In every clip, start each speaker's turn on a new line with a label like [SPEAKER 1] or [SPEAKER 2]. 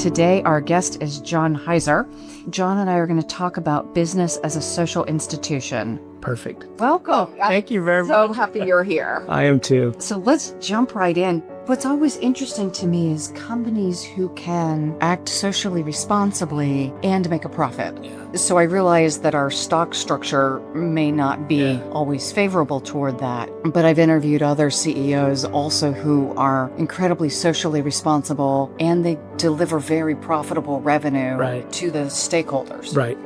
[SPEAKER 1] Today, our guest is John Heiser. John and I are going to talk about business as a social institution.
[SPEAKER 2] Perfect.
[SPEAKER 1] Welcome.
[SPEAKER 2] Thank you very much.
[SPEAKER 1] So happy you're here.
[SPEAKER 2] I am too.
[SPEAKER 1] So let's jump right in. What's always interesting to me is companies who can act socially responsibly and make a profit.
[SPEAKER 2] Yeah.
[SPEAKER 1] So I realize that our stock structure may not be always favorable toward that, but I've interviewed other CEOs also who are incredibly socially responsible and they deliver very profitable revenue to the stakeholders.
[SPEAKER 2] Right.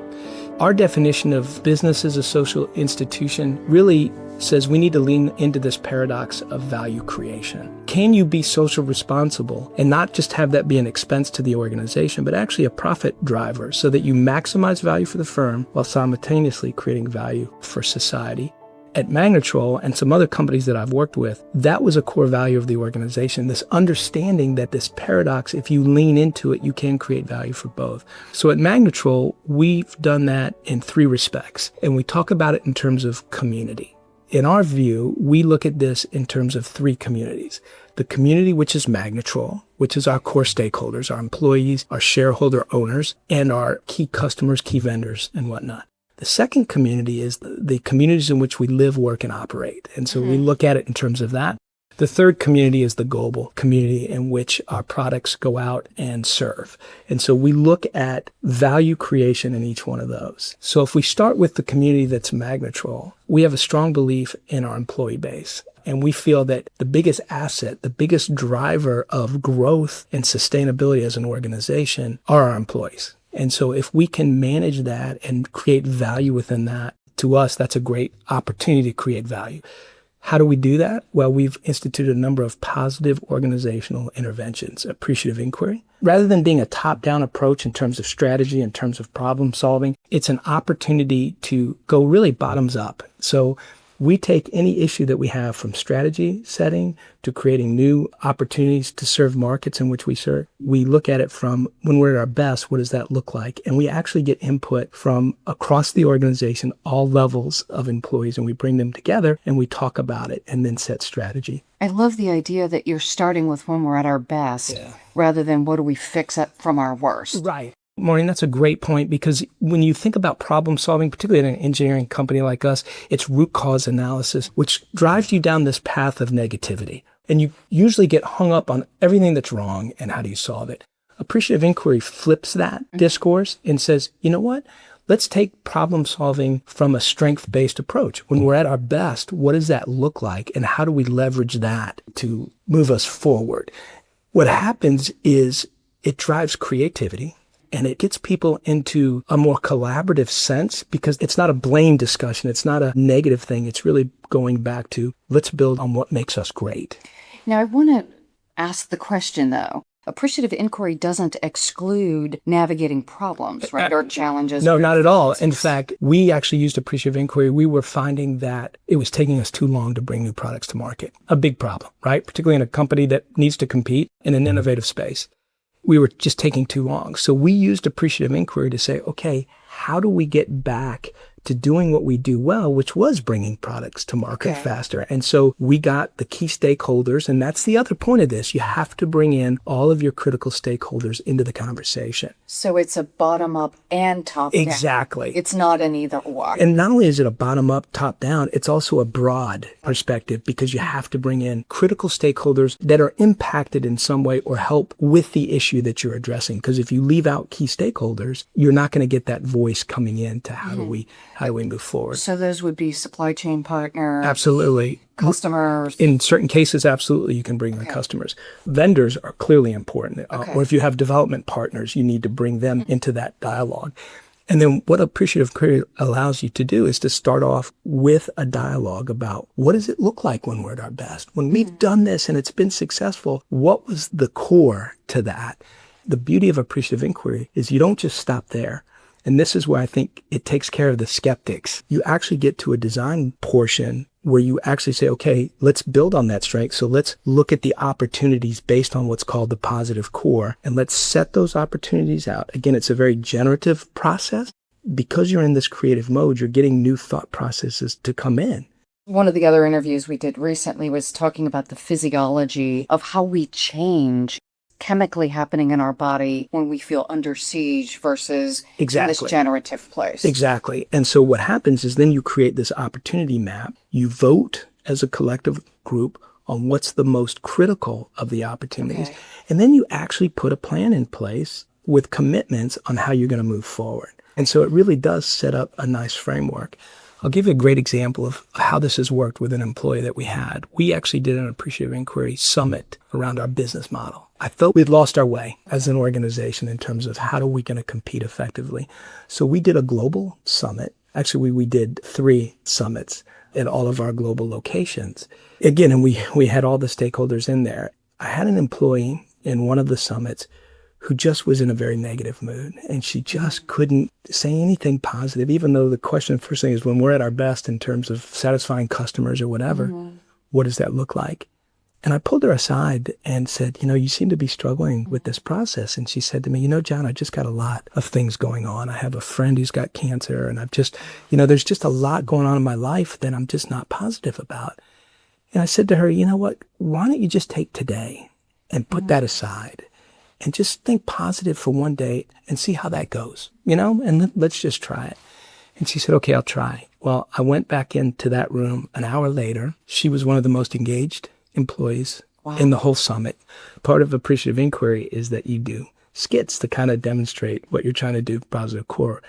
[SPEAKER 2] Our definition of business as a social institution really says we need to lean into this paradox of value creation. Can you be social responsible and not just have that be an expense to the organization, but actually a profit driver so that you maximize value for the firm while simultaneously creating value for society? At Magnetrol and some other companies that I've worked with, that was a core value of the organization, this understanding that this paradox, if you lean into it, you can create value for both. So at Magnetrol, we've done that in three respects, and we talk about it in terms of community. In our view, we look at this in terms of three communities. The community, which is Magnetrol, which is our core stakeholders, our employees, our shareholder owners, and our key customers, key vendors, and whatnot. The second community is the communities in which we live, work, and operate. And so we look at it in terms of that. The third community is the global community in which our products go out and serve. And so we look at value creation in each one of those. So if we start with the community that's Magnetrol, we have a strong belief in our employee base. And we feel that the biggest asset, the biggest driver of growth and sustainability as an organization are our employees. And so if we can manage that and create value within that, to us, that's a great opportunity to create value. How do we do that? Well, we've instituted a number of positive organizational interventions, appreciative inquiry. Rather than being a top-down approach in terms of strategy, in terms of problem solving, it's an opportunity to go really bottoms up. So we take any issue that we have from strategy setting to creating new opportunities to serve markets in which we serve. We look at it from when we're at our best, what does that look like? And we actually get input from across the organization, all levels of employees, and we bring them together and we talk about it and then set strategy.
[SPEAKER 1] I love the idea that you're starting with when we're at our best rather than what do we fix it from our worst.
[SPEAKER 2] Right. Maureen, that's a great point because when you think about problem solving, particularly at an engineering company like us, it's root cause analysis, which drives you down this path of negativity. And you usually get hung up on everything that's wrong and how do you solve it. Appreciative inquiry flips that discourse and says, you know what? Let's take problem solving from a strength-based approach. When we're at our best, what does that look like? And how do we leverage that to move us forward? What happens is it drives creativity. And it gets people into a more collaborative sense because it's not a blame discussion. It's not a negative thing. It's really going back to let's build on what makes us great.
[SPEAKER 1] Now, I want to ask the question, though. Appreciative inquiry doesn't exclude navigating problems, right, or challenges.
[SPEAKER 2] No, not at all. In fact, we actually used appreciative inquiry. We were finding that it was taking us too long to bring new products to market. A big problem, right? Particularly in a company that needs to compete in an innovative space. We were just taking too long. So we used appreciative inquiry to say, okay, how do we get back to doing what we do well, which was bringing products to market faster? And so we got the key stakeholders, and that's the other point of this. You have to bring in all of your critical stakeholders into the conversation.
[SPEAKER 1] So it's a bottom-up and top-down.
[SPEAKER 2] Exactly.
[SPEAKER 1] It's not an either-or.
[SPEAKER 2] And not only is it a bottom-up, top-down, it's also a broad perspective because you have to bring in critical stakeholders that are impacted in some way or help with the issue that you're addressing. Because if you leave out key stakeholders, you're not going to get that voice coming in to how do we move forward.
[SPEAKER 1] So those would be supply chain partners.
[SPEAKER 2] Absolutely.
[SPEAKER 1] Customers.
[SPEAKER 2] In certain cases, absolutely, you can bring in customers. Vendors are clearly important. Or if you have development partners, you need to bring them into that dialogue. And then what appreciative inquiry allows you to do is to start off with a dialogue about what does it look like when we're at our best? When we've done this and it's been successful, what was the core to that? The beauty of appreciative inquiry is you don't just stop there. And this is where I think it takes care of the skeptics. You actually get to a design portion where you actually say, okay, let's build on that strength. So let's look at the opportunities based on what's called the positive core, and let's set those opportunities out. Again, it's a very generative process. Because you're in this creative mode, you're getting new thought processes to come in.
[SPEAKER 1] One of the other interviews we did recently was talking about the physiology of how we change chemically happening in our body when we feel under siege versus in this generative place.
[SPEAKER 2] Exactly. And so what happens is then you create this opportunity map. You vote as a collective group on what's the most critical of the opportunities.
[SPEAKER 1] Okay.
[SPEAKER 2] And then you actually put a plan in place with commitments on how you're going to move forward. And so it really does set up a nice framework. I'll give you a great example of how this has worked with an employee that we had. We actually did an appreciative inquiry summit around our business model. I felt we'd lost our way as an organization in terms of how are we going to compete effectively. So we did a global summit. Actually, we did 3 summits at all of our global locations. Again, and we had all the stakeholders in there. I had an employee in one of the summits who just was in a very negative mood, and she just couldn't say anything positive, even though the question first thing is, when we're at our best in terms of satisfying customers or whatever, what does that look like? And I pulled her aside and said, you seem to be struggling with this process. And she said to me, John, I just got a lot of things going on. I have a friend who's got cancer, and I've just, there's just a lot going on in my life that I'm just not positive about. And I said to her, you know what, why don't you just take today and put that aside and just think positive for one day and see how that goes, and let's just try it. And she said, okay, I'll try. Well, I went back into that room an hour later. She was one of the most engaged employees in the whole summit. Part of appreciative inquiry is that you do skits to kind of demonstrate what you're trying to do, positive core.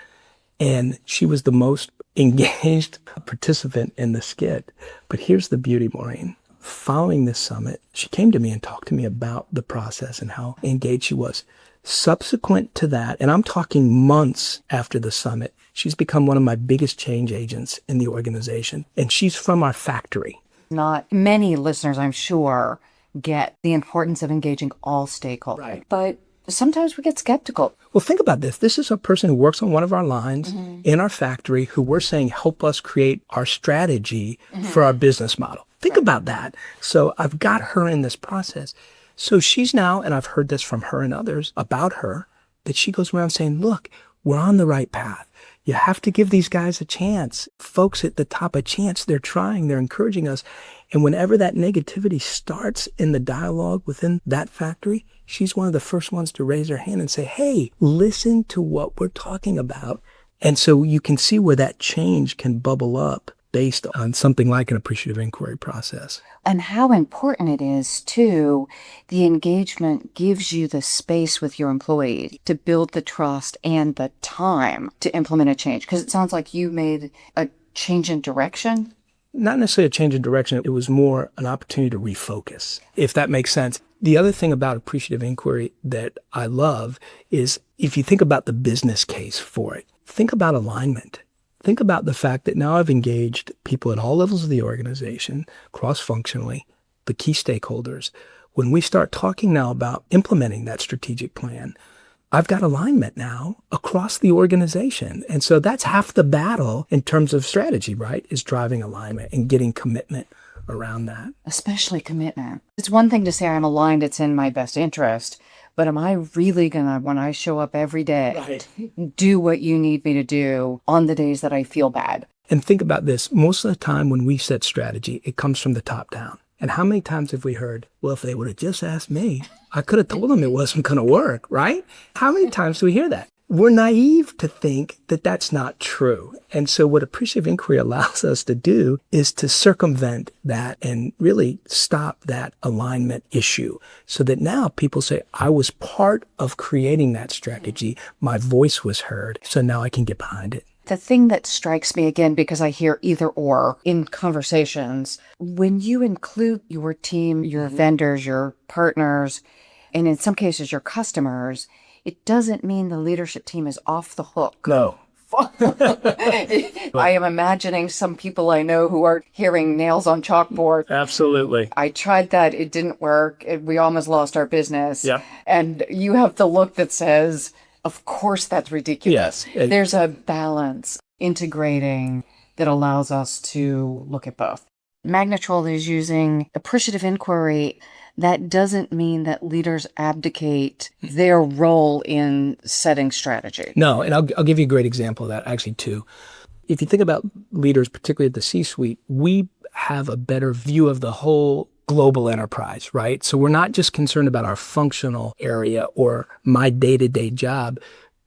[SPEAKER 2] And she was the most engaged participant in the skit. But here's the beauty, Maureen. Following this summit, she came to me and talked to me about the process and how engaged she was. Subsequent to that, and I'm talking months after the summit, she's become one of my biggest change agents in the organization. And she's from our factory.
[SPEAKER 1] Not many listeners, I'm sure, get the importance of engaging all stakeholders.
[SPEAKER 2] Right.
[SPEAKER 1] But sometimes we get skeptical.
[SPEAKER 2] Well, think about this. This is a person who works on one of our lines in our factory who we're saying help us create our strategy for our business model. Think about that. So I've got her in this process. So she's now, and I've heard this from her and others about her, that she goes around saying, look, we're on the right path. You have to give these guys a chance. Folks at the top a chance. They're trying. They're encouraging us. And whenever that negativity starts in the dialogue within that factory, she's one of the first ones to raise her hand and say, hey, listen to what we're talking about. And so you can see where that change can bubble up based on something like an appreciative inquiry process.
[SPEAKER 1] And how important it is, too, the engagement gives you the space with your employee to build the trust and the time to implement a change. Because it sounds like you made a change in direction.
[SPEAKER 2] Not necessarily a change in direction. It was more an opportunity to refocus, if that makes sense. The other thing about appreciative inquiry that I love is if you think about the business case for it, think about alignment. Think about the fact that now I've engaged people at all levels of the organization, cross-functionally, the key stakeholders. When we start talking now about implementing that strategic plan, I've got alignment now across the organization. And so that's half the battle in terms of strategy, right? Is driving alignment and getting commitment around that.
[SPEAKER 1] Especially commitment. It's one thing to say I'm aligned, it's in my best interest. But am I really going to, when I show up every day, do what you need me to do on the days that I feel bad?
[SPEAKER 2] And think about this. Most of the time when we set strategy, it comes from the top down. And how many times have we heard, well, if they would have just asked me, I could have told them it wasn't going to work, right? How many times do we hear that? We're naive to think that that's not true. And so what appreciative inquiry allows us to do is to circumvent that and really stop that alignment issue so that now people say, I was part of creating that strategy. My voice was heard. So now I can get behind it.
[SPEAKER 1] The thing that strikes me again, because I hear either or in conversations, when you include your team, your vendors, your partners, and in some cases your customers, it doesn't mean the leadership team is off the hook.
[SPEAKER 2] No.
[SPEAKER 1] I am imagining some people I know who are hearing nails on chalkboard.
[SPEAKER 2] Absolutely.
[SPEAKER 1] I tried that. It didn't work. We almost lost our business.
[SPEAKER 2] Yeah.
[SPEAKER 1] And you have the look that says, of course, that's ridiculous.
[SPEAKER 2] Yes.
[SPEAKER 1] There's a balance integrating that allows us to look at both. Magnetrol is using appreciative inquiry. That doesn't mean that leaders abdicate their role in setting strategy.
[SPEAKER 2] No, and I'll give you a great example of that, actually, too. If you think about leaders, particularly at the C-suite, we have a better view of the whole global enterprise, right? So we're not just concerned about our functional area or my day-to-day job.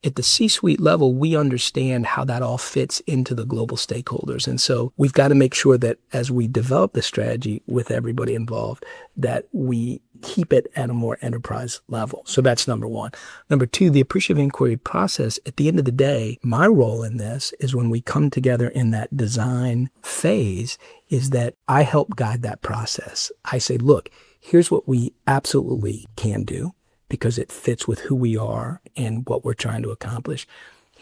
[SPEAKER 2] At the C-suite level, we understand how that all fits into the global stakeholders. And so we've got to make sure that as we develop the strategy with everybody involved, that we keep it at a more enterprise level. So that's number one. Number two, the appreciative inquiry process, at the end of the day, my role in this is when we come together in that design phase, is that I help guide that process. I say, look, here's what we absolutely can do, because it fits with who we are and what we're trying to accomplish.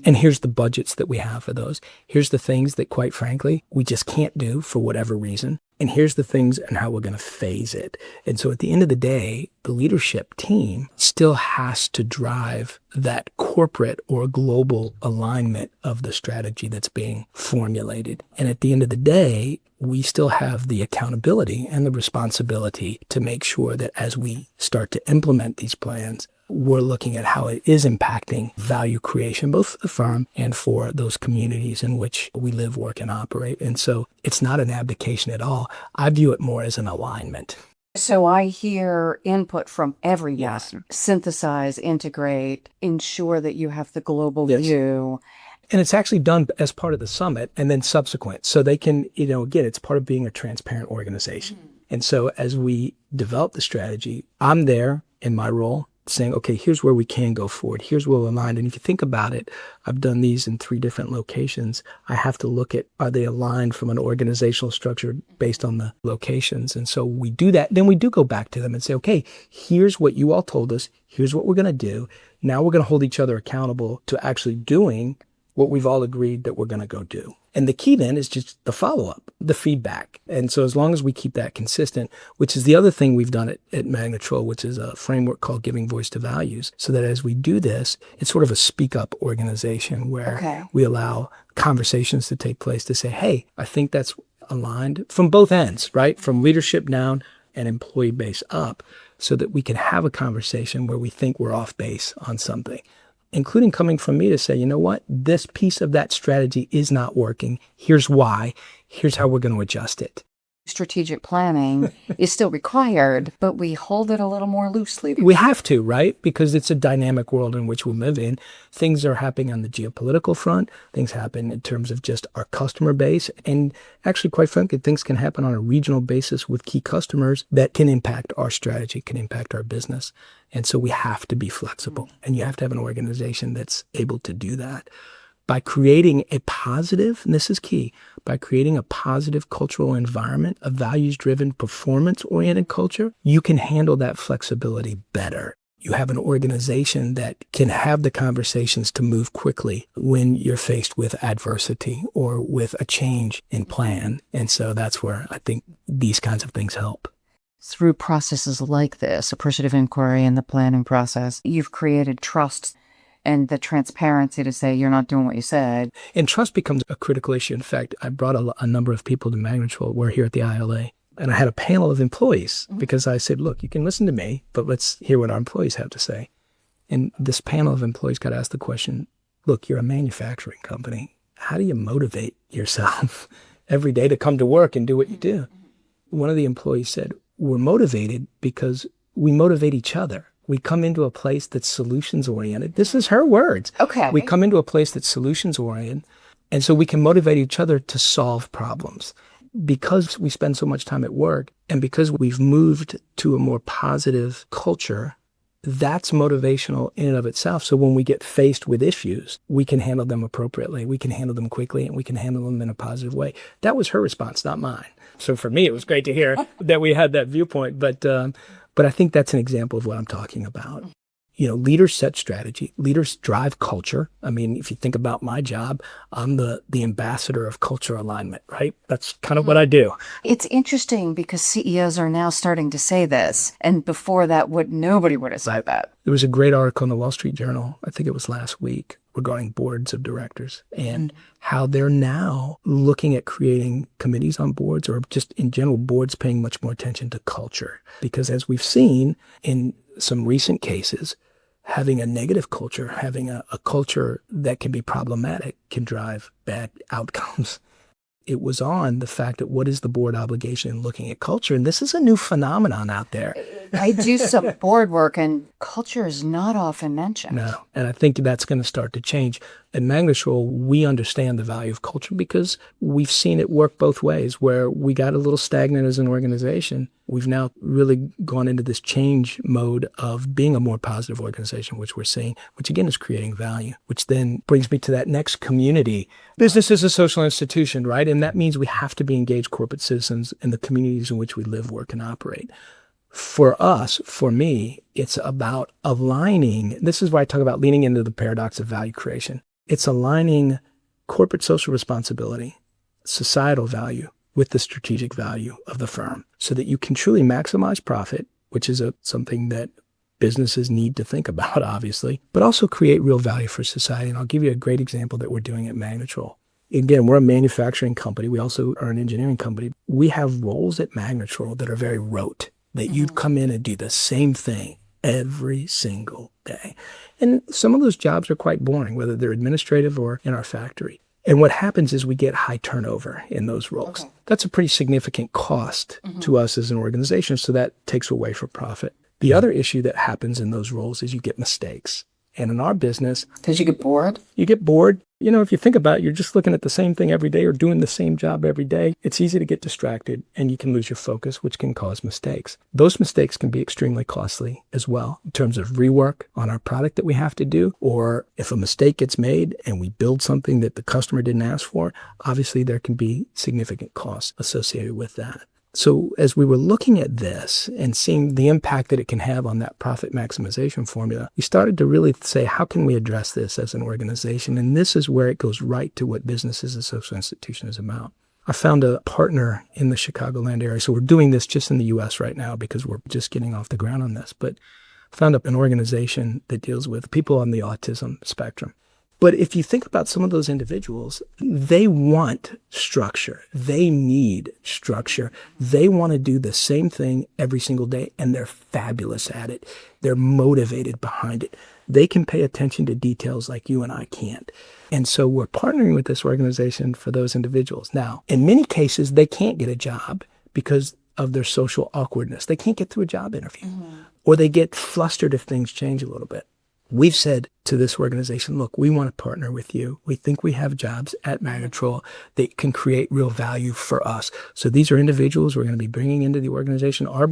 [SPEAKER 2] And here's the budgets that we have for those. Here's the things that, quite frankly, we just can't do for whatever reason. And here's the things and how we're going to phase it. And so at the end of the day, the leadership team still has to drive that corporate or global alignment of the strategy that's being formulated. And at the end of the day, we still have the accountability and the responsibility to make sure that as we start to implement these plans, we're looking at how it is impacting value creation, both for the firm and for those communities in which we live, work, and operate. And so it's not an abdication at all. I view it more as an alignment.
[SPEAKER 1] So I hear input from everyone. Synthesize, integrate, ensure that you have the global view.
[SPEAKER 2] And it's actually done as part of the summit and then subsequent. So they can, again, it's part of being a transparent organization. And so as we develop the strategy, I'm there in my role saying, okay, here's where we can go forward. Here's where we're aligned. And if you think about it, I've done these in 3 different locations. I have to look at, are they aligned from an organizational structure based on the locations? And so we do that. Then we do go back to them and say, okay, here's what you all told us. Here's what we're going to do. Now we're going to hold each other accountable to actually doing what we've all agreed that we're going to go do. And the key then is just the follow-up, the feedback. And so as long as we keep that consistent, which is the other thing we've done at Magnetrol, which is a framework called Giving Voice to Values, so that as we do this, it's sort of a speak-up organization where we allow conversations to take place to say, hey, I think that's aligned from both ends, right? From leadership down and employee base up, so that we can have a conversation where we think we're off base on something, including coming from me to say, you know what, this piece of that strategy is not working. Here's why. Here's how we're going to adjust it.
[SPEAKER 1] Strategic planning is still required, but we hold it a little more loosely.
[SPEAKER 2] We have to, right? Because it's a dynamic world in which we live in. Things are happening on the geopolitical front. Things happen in terms of just our customer base. And actually, quite frankly, things can happen on a regional basis with key customers that can impact our strategy, can impact our business. And so we have to be flexible. And you have to have an organization that's able to do that. By creating a positive, and this is key, by creating a positive cultural environment, a values-driven, performance-oriented culture, you can handle that flexibility better. You have an organization that can have the conversations to move quickly when you're faced with adversity or with a change in plan. And so that's where I think these kinds of things help.
[SPEAKER 1] Through processes like this, appreciative inquiry and the planning process, you've created trust and the transparency to say you're not doing what you said.
[SPEAKER 2] And trust becomes a critical issue. In fact, I brought a number of people to Magnetrol. We're here at the ILA. And I had a panel of employees because I said, look, you can listen to me, but let's hear what our employees have to say. And this panel of employees got asked the question, look, you're a manufacturing company. How do you motivate yourself every day to come to work and do what you do? One of the employees said, we're motivated because we motivate each other. We come into a place that's solutions-oriented. This is her words.
[SPEAKER 1] Okay.
[SPEAKER 2] We come into a place that's solutions-oriented, and so we can motivate each other to solve problems. Because we spend so much time at work, and because we've moved to a more positive culture, that's motivational in and of itself. So when we get faced with issues, we can handle them appropriately. We can handle them quickly, and we can handle them in a positive way. That was her response, not mine. So for me, it was great to hear that we had that viewpoint, but I think that's an example of what I'm talking about. You know, leaders set strategy. Leaders drive culture. I mean, if you think about my job, I'm the ambassador of culture alignment, right? That's kind of what I do.
[SPEAKER 1] It's interesting because CEOs are now starting to say this. And before that, nobody would have said that.
[SPEAKER 2] There was a great article in the Wall Street Journal, I think it was last week, regarding boards of directors and how they're now looking at creating committees on boards, or just in general, boards paying much more attention to culture. Because as we've seen in some recent cases, having a negative culture, having a culture that can be problematic, can drive bad outcomes. it was on the fact that what is the board obligation in looking at culture? And this is a new phenomenon out there.
[SPEAKER 1] I do some board work, and culture is not often mentioned.
[SPEAKER 2] No, and I think that's going to start to change. At Magnetrol, we understand the value of culture because we've seen it work both ways. Where we got a little stagnant as an organization, we've now really gone into this change mode of being a more positive organization, which we're seeing, which again is creating value, which then brings me to that next community. Business is a social institution, right? And that means we have to be engaged corporate citizens in the communities in which we live, work, and operate. For us, for me, it's about aligning. This is why I talk about leaning into the paradox of value creation. It's aligning corporate social responsibility, societal value, with the strategic value of the firm so that you can truly maximize profit, which is something that businesses need to think about, obviously, but also create real value for society. And I'll give you a great example that we're doing at Magnetrol. Again, we're a manufacturing company. We also are an engineering company. We have roles at Magnetrol that are very rote, that you'd come in and do the same thing every single day. And some of those jobs are quite boring, whether they're administrative or in our factory. And what happens is we get high turnover in those roles. Okay. That's a pretty significant cost to us as an organization, so that takes away from profit. The other issue that happens in those roles is you get mistakes. And in our business...
[SPEAKER 1] Because you get bored?
[SPEAKER 2] You get bored. You know, if you think about it, you're just looking at the same thing every day or doing the same job every day. It's easy to get distracted and you can lose your focus, which can cause mistakes. Those mistakes can be extremely costly as well in terms of rework on our product that we have to do. Or if a mistake gets made and we build something that the customer didn't ask for, obviously there can be significant costs associated with that. So as we were looking at this and seeing the impact that it can have on that profit maximization formula, we started to really say, how can we address this as an organization? And this is where it goes right to what business as a social institution is about. I found a partner in the Chicagoland area. So we're doing this just in the U.S. right now because we're just getting off the ground on this. But I found an organization that deals with people on the autism spectrum. But if you think about some of those individuals, they want structure. They need structure. They want to do the same thing every single day, and they're fabulous at it. They're motivated behind it. They can pay attention to details like you and I can't. And so we're partnering with this organization for those individuals. Now, in many cases, they can't get a job because of their social awkwardness. They can't get through a job interview, or they get flustered if things change a little bit. We've said to this organization, look, we want to partner with you. We think we have jobs at Magnetrol that can create real value for us. So these are individuals we're going to be bringing into the organization, We're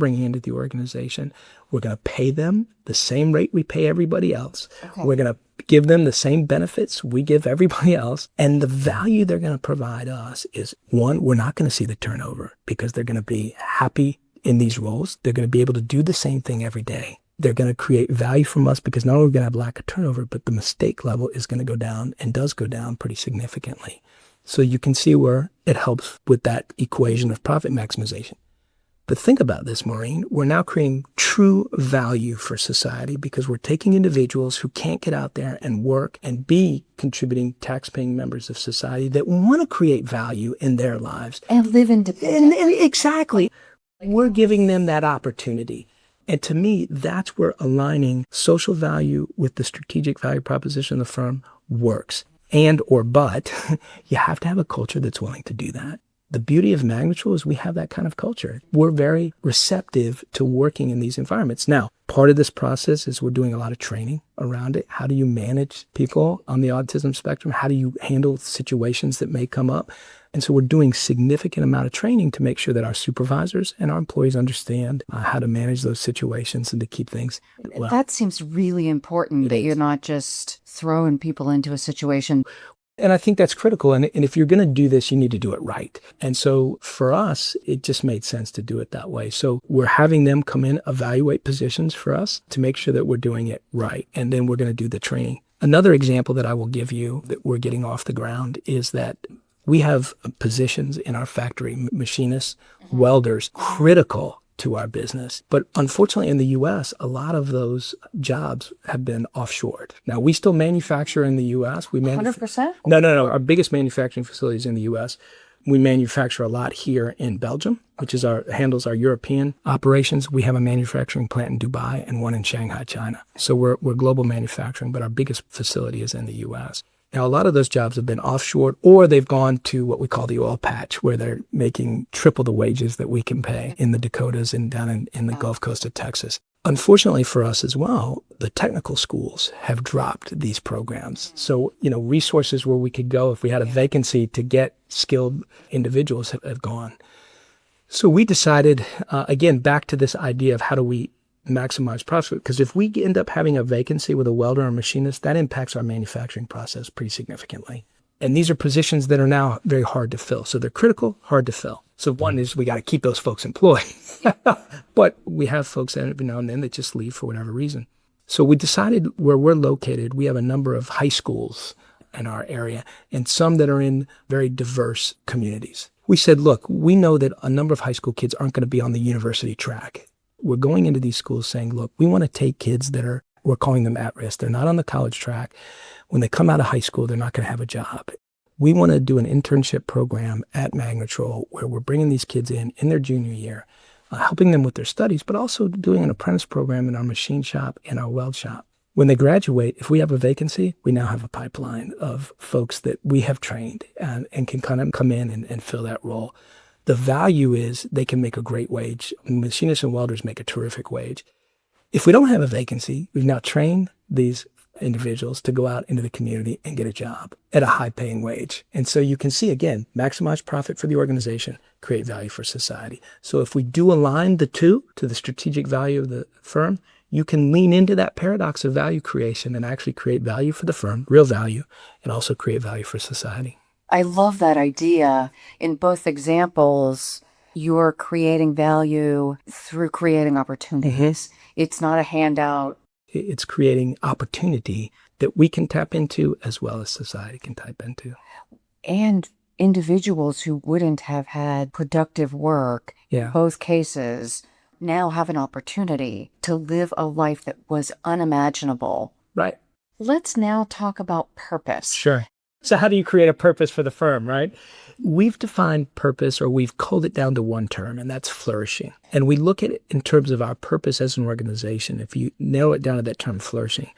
[SPEAKER 2] going to pay them the same rate we pay everybody else. Okay. We're going to give them the same benefits we give everybody else. And the value they're going to provide us is, one, we're not going to see the turnover because they're going to be happy in these roles. They're going to be able to do the same thing every day. They're going to create value from us because not only are we going to have lack of turnover, but the mistake level is going to go down and does go down pretty significantly. So you can see where it helps with that equation of profit maximization. But think about this, Maureen. We're now creating true value for society because we're taking individuals who can't get out there and work and be contributing tax-paying members of society that want to create value in their lives.
[SPEAKER 1] And live independently.
[SPEAKER 2] Exactly. We're giving them that opportunity. And to me, that's where aligning social value with the strategic value proposition of the firm works. But you have to have a culture that's willing to do that. The beauty of Magnetrol is we have that kind of culture. We're very receptive to working in these environments. Now, part of this process is we're doing a lot of training around it. How do you manage people on the autism spectrum? How do you handle situations that may come up? And so we're doing significant amount of training to make sure that our supervisors and our employees understand how to manage those situations and to keep things well.
[SPEAKER 1] That seems really important, that you're not just throwing people into a situation.
[SPEAKER 2] And I think that's critical. And if you're going to do this, you need to do it right. And so for us, it just made sense to do it that way. So we're having them come in, evaluate positions for us to make sure that we're doing it right. And then we're going to do the training. Another example that I will give you that we're getting off the ground is that we have positions in our factory, machinists, welders, critical to our business. But unfortunately in the U.S., a lot of those jobs have been offshored. Now, we still manufacture in the U.S.
[SPEAKER 1] 100%?
[SPEAKER 2] No. Our biggest manufacturing facility is in the U.S. We manufacture a lot here in Belgium, which is handles our European operations. We have a manufacturing plant in Dubai and one in Shanghai, China. So we're global manufacturing, but our biggest facility is in the U.S. Now, a lot of those jobs have been offshored, or they've gone to what we call the oil patch, where they're making triple the wages that we can pay in the Dakotas and down in the Gulf Coast of Texas. Unfortunately for us as well, the technical schools have dropped these programs. So, resources where we could go if we had a vacancy to get skilled individuals have gone. So we decided, again, back to this idea of how do we maximize profit, because if we end up having a vacancy with a welder or machinist, that impacts our manufacturing process pretty significantly. And these are positions that are now very hard to fill. So they're critical, hard to fill. So one is we got to keep those folks employed. But we have folks that every now and then that just leave for whatever reason. So we decided where we're located, we have a number of high schools in our area and some that are in very diverse communities. We said, look, we know that a number of high school kids aren't going to be on the university track. We're going into these schools saying, look, we want to take kids that are, we're calling them at risk. They're not on the college track. When they come out of high school, they're not going to have a job. We want to do an internship program at Magnetrol where we're bringing these kids in their junior year, helping them with their studies, but also doing an apprentice program in our machine shop and our weld shop. When they graduate, if we have a vacancy, we now have a pipeline of folks that we have trained and can kind of come in and fill that role. The value is they can make a great wage. Machinists and welders make a terrific wage. If we don't have a vacancy, we've now trained these individuals to go out into the community and get a job at a high-paying wage. And so you can see, again, maximize profit for the organization, create value for society. So if we do align the two to the strategic value of the firm, you can lean into that paradox of value creation and actually create value for the firm, real value, and also create value for society.
[SPEAKER 1] I love that idea. In both examples, you're creating value through creating opportunities. It's not a handout.
[SPEAKER 2] It's creating opportunity that we can tap into as well as society can tap into.
[SPEAKER 1] And individuals who wouldn't have had productive work, in both cases, now have an opportunity to live a life that was unimaginable.
[SPEAKER 2] Right.
[SPEAKER 1] Let's now talk about purpose.
[SPEAKER 2] Sure. So how do you create a purpose for the firm, right? We've defined purpose, or we've culled it down to one term, and that's flourishing. And we look at it in terms of our purpose as an organization. If you narrow it down to that term, flourishing,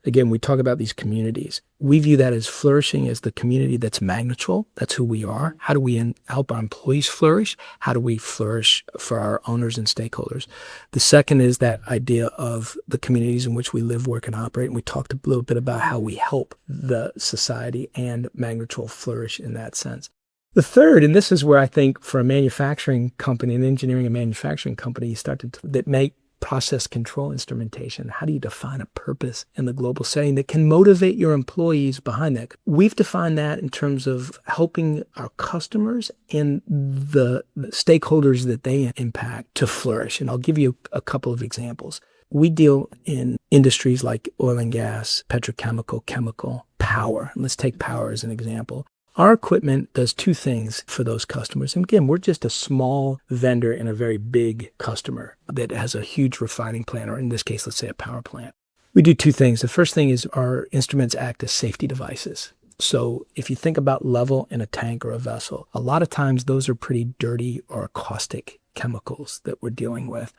[SPEAKER 2] again, we talk about these communities. We view that as flourishing as the community that's Magnetrol. That's who we are. How do we help our employees flourish? How do we flourish for our owners and stakeholders? The second is that idea of the communities in which we live, work, and operate. And we talked a little bit about how we help the society and Magnetrol flourish in that sense. The third, and this is where I think for a manufacturing company, an engineering and manufacturing company, you start that make process control instrumentation. How do you define a purpose in the global setting that can motivate your employees behind that? We've defined that in terms of helping our customers and the stakeholders that they impact to flourish. And I'll give you a couple of examples. We deal in industries like oil and gas, petrochemical, chemical, power. Let's take power as an example. Our equipment does two things for those customers. And again, we're just a small vendor in a very big customer that has a huge refining plant, or in this case, let's say a power plant. We do two things. The first thing is our instruments act as safety devices. So if you think about level in a tank or a vessel, a lot of times those are pretty dirty or caustic chemicals that we're dealing with.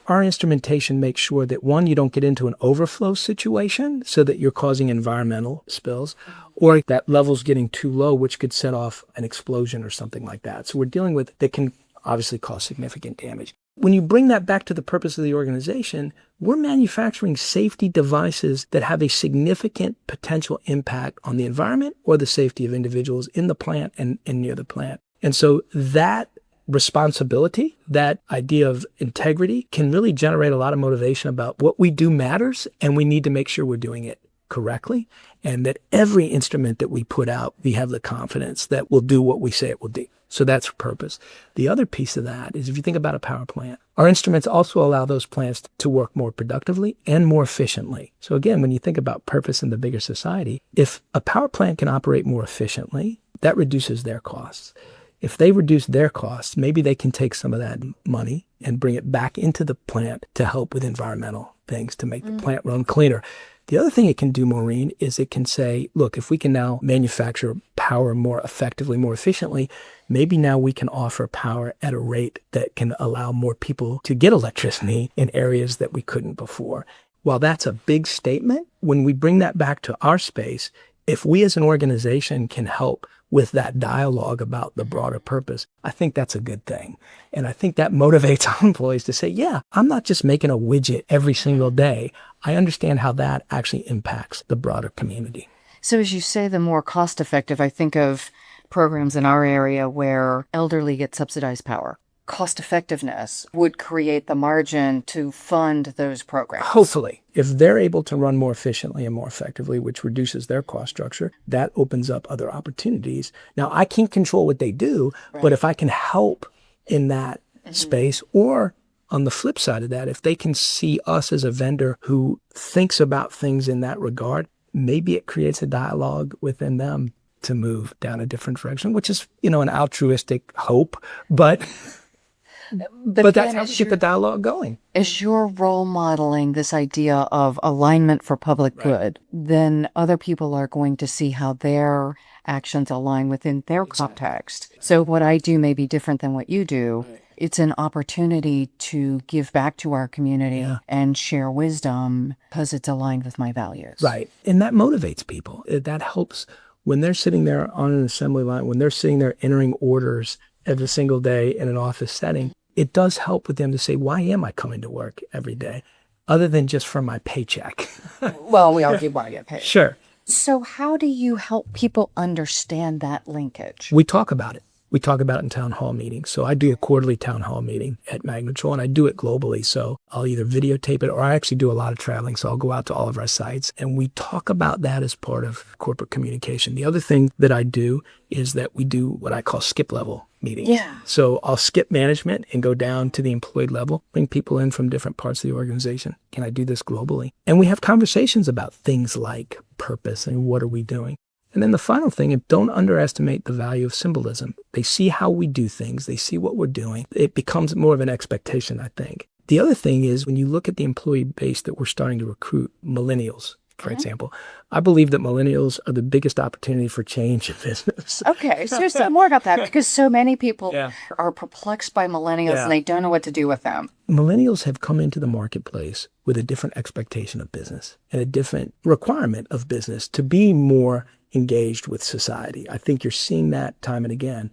[SPEAKER 2] Our instrumentation makes sure that, one, you don't get into an overflow situation so that you're causing environmental spills, or that level's getting too low, which could set off an explosion or something like that. So we're dealing with that can obviously cause significant damage. When you bring that back to the purpose of the organization, we're manufacturing safety devices that have a significant potential impact on the environment or the safety of individuals in the plant and near the plant. And so that responsibility, that idea of integrity, can really generate a lot of motivation about what we do matters, and we need to make sure we're doing it correctly, and that every instrument that we put out, we have the confidence that will do what we say it will do. So that's purpose. The other piece of that is if you think about a power plant, our instruments also allow those plants to work more productively and more efficiently. So again, when you think about purpose in the bigger society, if a power plant can operate more efficiently, that reduces their costs. If they reduce their costs, maybe they can take some of that money and bring it back into the plant to help with environmental things to make the plant run cleaner. The other thing it can do, Maureen, is it can say, look, if we can now manufacture power more effectively, more efficiently, maybe now we can offer power at a rate that can allow more people to get electricity in areas that we couldn't before. While that's a big statement, when we bring that back to our space, If we as an organization can help with that dialogue about the broader purpose, I think that's a good thing. And I think that motivates our employees to say, yeah, I'm not just making a widget every single day. I understand how that actually impacts the broader community.
[SPEAKER 1] So as you say, the more cost effective, I think of programs in our area where elderly get subsidized power. Cost effectiveness would create the margin to fund those programs.
[SPEAKER 2] Hopefully, if they're able to run more efficiently and more effectively, which reduces their cost structure, that opens up other opportunities. Now, I can't control what they do, but if I can help in that space, or on the flip side of that, if they can see us as a vendor who thinks about things in that regard, maybe it creates a dialogue within them to move down a different direction, which is, an altruistic hope, but that's how we get the dialogue going.
[SPEAKER 1] As you're role modeling this idea of alignment for public good, then other people are going to see how their actions align within their context. So what I do may be different than what you do. It's an opportunity to give back to our community and share wisdom because it's aligned with my values.
[SPEAKER 2] Right. And that motivates people. That helps when they're sitting there on an assembly line, when they're sitting there entering orders every single day in an office setting. It does help with them to say, why am I coming to work every day? Other than just for my paycheck.
[SPEAKER 1] Well, we all do want to get paid.
[SPEAKER 2] Sure.
[SPEAKER 1] So how do you help people understand that linkage?
[SPEAKER 2] We talk about it. We talk about it in town hall meetings. So I do a quarterly town hall meeting at Magnetrol, and I do it globally. So I'll either videotape it, or I actually do a lot of traveling. So I'll go out to all of our sites, and we talk about that as part of corporate communication. The other thing that I do is that we do what I call skip level meetings.
[SPEAKER 1] Yeah.
[SPEAKER 2] So I'll skip management and go down to the employee level, bring people in from different parts of the organization. Can I do this globally? And we have conversations about things like purpose and what are we doing. And then the final thing, don't underestimate the value of symbolism. They see how we do things. They see what we're doing. It becomes more of an expectation, I think. The other thing is when you look at the employee base that we're starting to recruit, millennials, for example, I believe that millennials are the biggest opportunity for change in business.
[SPEAKER 1] Okay, so say more about that, because so many people are perplexed by millennials and they don't know what to do with them.
[SPEAKER 2] Millennials have come into the marketplace with a different expectation of business and a different requirement of business to be more engaged with society. I think you're seeing that time and again.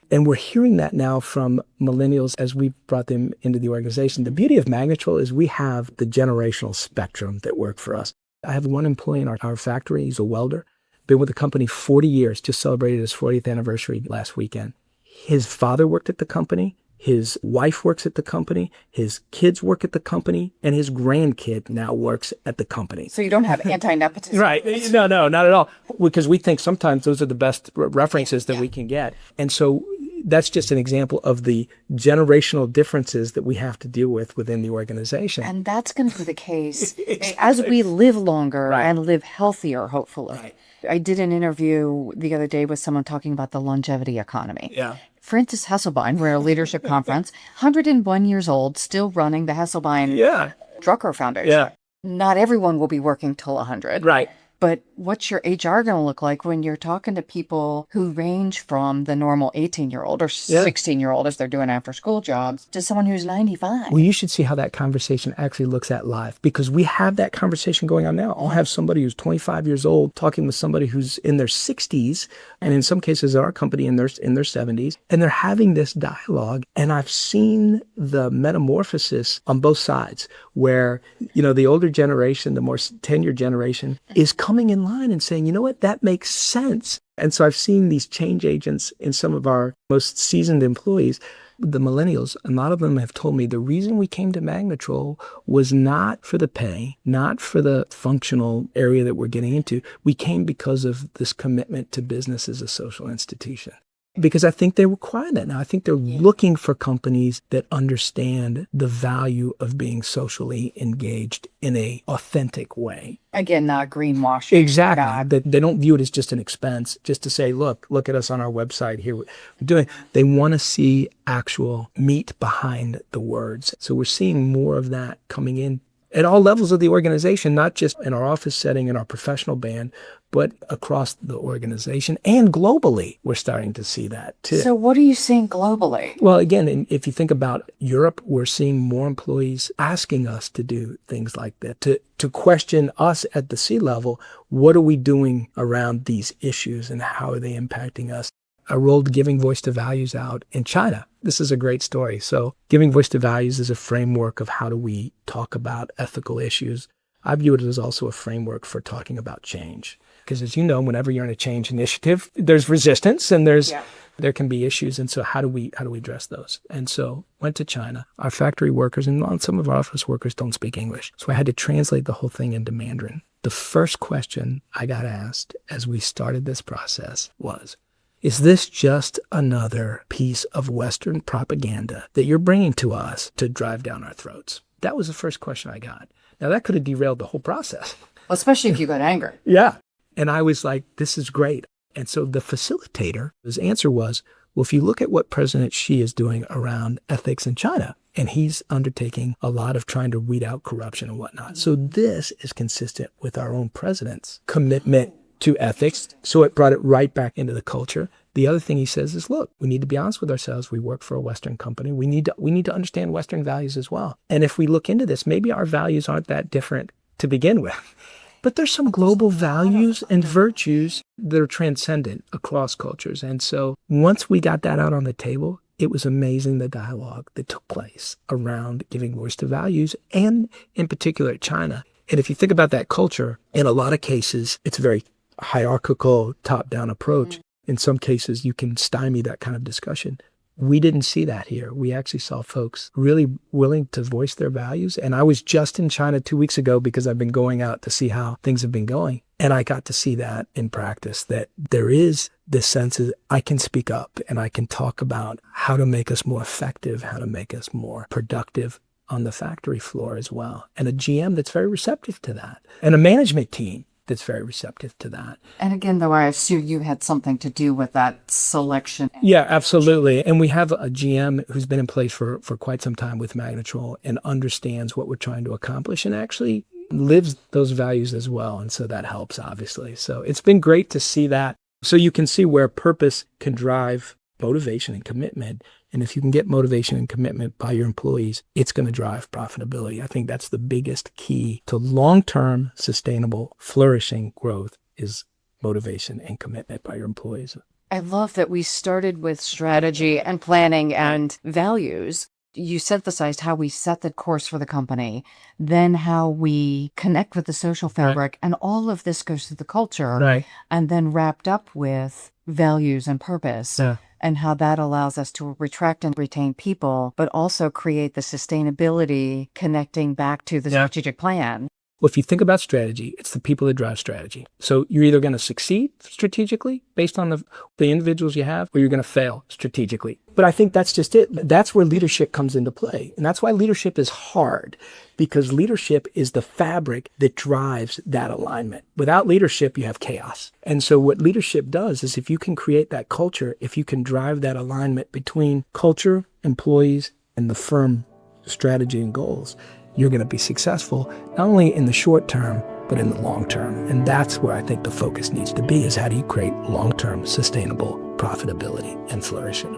[SPEAKER 2] And we're hearing that now from millennials as we brought them into the organization. The beauty of Magnetrol is we have the generational spectrum that work for us. I have one employee in our factory. He's a welder. Been with the company 40 years, just celebrated his 40th anniversary last weekend. His father worked at the company. His wife works at the company. His kids work at the company. And his grandkid now works at the company.
[SPEAKER 1] So you don't have anti-nepotism.
[SPEAKER 2] Right. No, not at all. Because we think sometimes those are the best references that we can get. And so that's just an example of the generational differences that we have to deal with within the organization.
[SPEAKER 1] And that's going to be the case as we live longer and live healthier, hopefully.
[SPEAKER 2] Right.
[SPEAKER 1] I did an interview the other day with someone talking about the longevity economy.
[SPEAKER 2] Yeah.
[SPEAKER 1] Francis Hesselbein, we're at a leadership conference, 101 years old, still running the Hesselbein Drucker Foundation.
[SPEAKER 2] Yeah.
[SPEAKER 1] Not everyone will be working till 100.
[SPEAKER 2] Right.
[SPEAKER 1] But what's your HR going to look like when you're talking to people who range from the normal 18-year-old or 16-year-old as they're doing after-school jobs to someone who's 95?
[SPEAKER 2] Well, you should see how that conversation actually looks at live, because we have that conversation going on now. I'll have somebody who's 25 years old talking with somebody who's in their 60s, and in some cases at our company in their 70s, and they're having this dialogue. And I've seen the metamorphosis on both sides where, the older generation, the more tenured generation is coming in line and saying, you know what, that makes sense. And so I've seen these change agents in some of our most seasoned employees. The millennials, a lot of them have told me the reason we came to Magnetrol was not for the pay, not for the functional area that we're getting into. We came because of this commitment to business as a social institution. Because I think they require that now. I think they're looking for companies that understand the value of being socially engaged in a authentic way.
[SPEAKER 1] Again, not greenwashing.
[SPEAKER 2] Exactly. They don't view it as just an expense, just to say, look at us on our website here. We're doing. They want to see actual meat behind the words. So we're seeing more of that coming in. at all levels of the organization, not just in our office setting, in our professional band, but across the organization and globally. We're starting to see that too.
[SPEAKER 1] So what are you seeing globally?
[SPEAKER 2] Well, again, if you think about Europe, we're seeing more employees asking us to do things like that, to question us at the C-level. What are we doing around these issues and how are they impacting us? I rolled Giving Voice to Values out in China. This is a great story. So Giving Voice to Values is a framework of how do we talk about ethical issues. I view it as also a framework for talking about change. Because as you know, whenever you're in a change initiative, there's resistance and there can be issues. And so how do we address those? And so went to China. Our factory workers and some of our office workers don't speak English. So I had to translate the whole thing into Mandarin. The first question I got asked as we started this process was, is this just another piece of Western propaganda that you're bringing to us to drive down our throats? That was the first question I got. Now, that could have derailed the whole process.
[SPEAKER 1] Well, especially if you got angry.
[SPEAKER 2] Yeah. And I was like, this is great. And so the facilitator, his answer was, well, if you look at what President Xi is doing around ethics in China, and he's undertaking a lot of trying to weed out corruption and whatnot. So this is consistent with our own president's commitment to ethics. So it brought it right back into the culture. The other thing he says is, look, we need to be honest with ourselves. We work for a Western company. We need to understand Western values as well. And if we look into this, maybe our values aren't that different to begin with. But there's some global values and virtues that are transcendent across cultures. And so once we got that out on the table, it was amazing the dialogue that took place around giving voice to values and in particular China. And if you think about that culture, in a lot of cases, it's a very hierarchical top-down approach. In some cases, you can stymie that kind of discussion. We didn't see that here. We actually saw folks really willing to voice their values. And I was just in China 2 weeks ago because I've been going out to see how things have been going. And I got to see that in practice, that there is this sense of I can speak up and I can talk about how to make us more effective, how to make us more productive on the factory floor as well. And a GM that's very receptive to that. And a management team that's very receptive to that.
[SPEAKER 1] And again, though, I assume you had something to do with that selection.
[SPEAKER 2] Yeah, absolutely. And we have a GM who's been in place for quite some time with Magnetrol and understands what we're trying to accomplish and actually lives those values as well. And so that helps, obviously. So it's been great to see that. So you can see where purpose can drive motivation and commitment. And if you can get motivation and commitment by your employees, it's going to drive profitability. I think that's the biggest key to long-term, sustainable, flourishing growth is motivation and commitment by your employees.
[SPEAKER 1] I love that we started with strategy and planning and values. You synthesized how we set the course for the company, then how we connect with the social fabric, right. And all of this goes through the culture,
[SPEAKER 2] right.
[SPEAKER 1] And then wrapped up with values and purpose.
[SPEAKER 2] Yeah.
[SPEAKER 1] And how that allows us to attract and retain people, but also create the sustainability connecting back to the strategic plan.
[SPEAKER 2] Well, if you think about strategy, it's the people that drive strategy. So you're either going to succeed strategically based on the individuals you have, or you're going to fail strategically. But I think that's just it. That's where leadership comes into play. And that's why leadership is hard, because leadership is the fabric that drives that alignment. Without leadership, you have chaos. And so what leadership does is if you can create that culture, if you can drive that alignment between culture, employees, and the firm strategy and goals, you're going to be successful, not only in the short term, but in the long term. And that's where I think the focus needs to be, is how do you create long-term sustainable profitability and flourishing.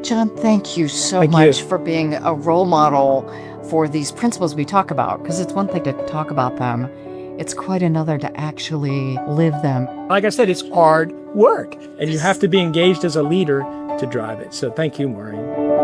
[SPEAKER 1] John, thank you so much for being a role model for these principles we talk about, because it's one thing to talk about them. It's quite another to actually live them.
[SPEAKER 2] Like I said, it's hard work, and you have to be engaged as a leader to drive it. So thank you, Maureen.